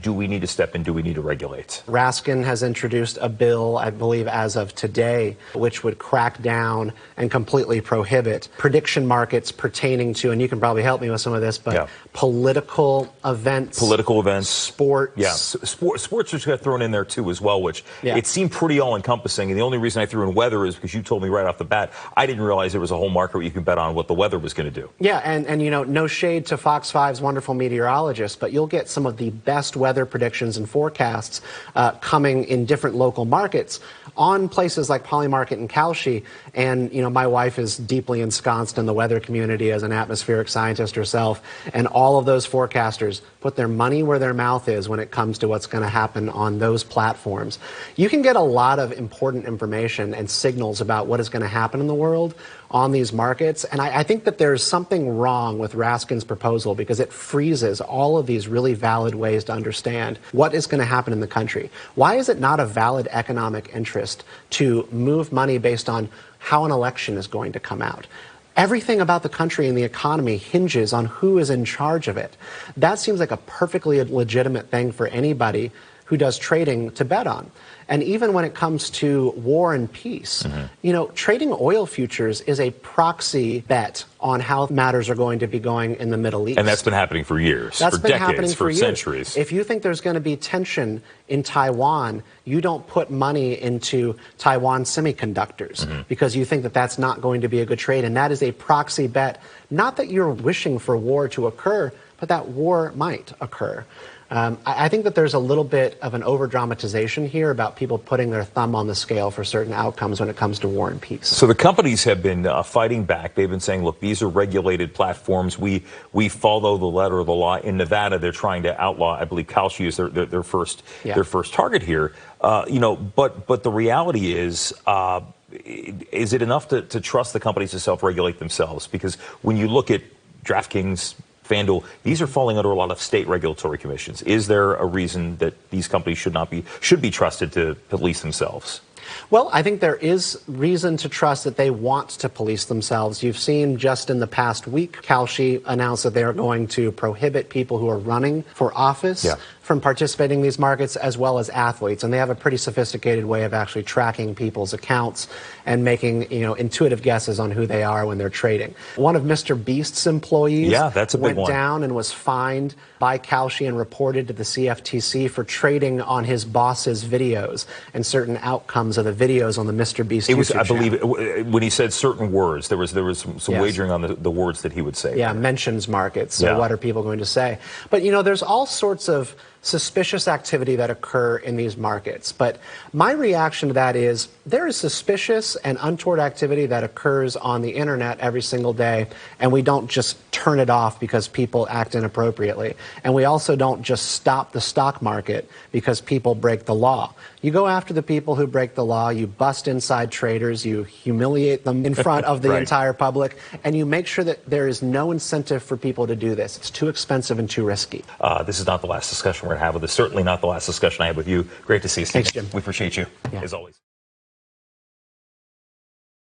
Do we need to step in? Do we need to regulate? Raskin has introduced a bill, I believe as of today, which would crack down and completely prohibit prediction markets pertaining to, and you can probably help me with some of this, but political events. Political events. Sports. Yeah, sports just got thrown in there too as well, which it seemed pretty all-encompassing. And the only reason I threw in weather is because you told me right off the bat, I didn't realize there was a whole market where you could bet on what the weather was going to do. Yeah, and you know, no shade to Fox 5's wonderful meteorologists, but you'll get some of the best weather predictions and forecasts coming in different local markets on places like Polymarket and Kalshi. And, you know, my wife is deeply ensconced in the weather community as an atmospheric scientist herself. And all of those forecasters put their money where their mouth is when it comes to what's going to happen on those platforms. You can get a lot of important information and signals about what is going to happen in the world on these markets. And I think that there's something wrong with Raskin's proposal because it freezes all of these really valid ways to understand what is going to happen in the country. Why is it not a valid economic interest to move money based on how an election is going to come out? Everything about the country and the economy hinges on who is in charge of it. That seems like a perfectly legitimate thing for anybody who does trading to bet on. And even when it comes to war and peace, you know, trading oil futures is a proxy bet on how matters are going to be going in the Middle East. And that's been happening for years, that's for been decades, happening for years. centuries. If you think there's going to be tension in Taiwan, you don't put money into Taiwan semiconductors because you think that that's not going to be a good trade. And that is a proxy bet, not that you're wishing for war to occur, but that war might occur. I think that there's a little bit of an over-dramatization here about people putting their thumb on the scale for certain outcomes when it comes to war and peace. So the companies have been fighting back. They've been saying, look, these are regulated platforms. We follow the letter of the law. In Nevada, they're trying to outlaw, I believe, Kalshi is their first target here. You know, but the reality is it enough to trust the companies to self-regulate themselves? Because when you look at DraftKings, FanDuel, these are falling under a lot of state regulatory commissions. Is there a reason that these companies should be trusted to police themselves? Well, I think there is reason to trust that they want to police themselves. You've seen just in the past week, Kalshi announced that they are going to prohibit people who are running for office from participating in these markets, as well as athletes. And they have a pretty sophisticated way of actually tracking people's accounts and making, you know, intuitive guesses on who they are when they're trading. One of Mr. Beast's employees went down and was fined by Kalshi and reported to the CFTC for trading on his boss's videos and certain outcomes of the videos on the Mr. Beast YouTube channel. I believe when he said certain words, there was some wagering on the words that he would say. Yeah, mentions markets. So what are people going to say? But, you know, there's all sorts of suspicious activity that occur in these markets. But my reaction to that is there is suspicious and untoward activity that occurs on the internet every single day, and we don't just turn it off because people act inappropriately. And we also don't just stop the stock market because people break the law. You go after the people who break the law, you bust inside traders, you humiliate them in front of the entire public, and you make sure that there is no incentive for people to do this. It's too expensive and too risky. This is not the last discussion we're going to have with us. Certainly not the last discussion I had with you. Great to see you, Steve. Thanks, Jim. We appreciate you, as always.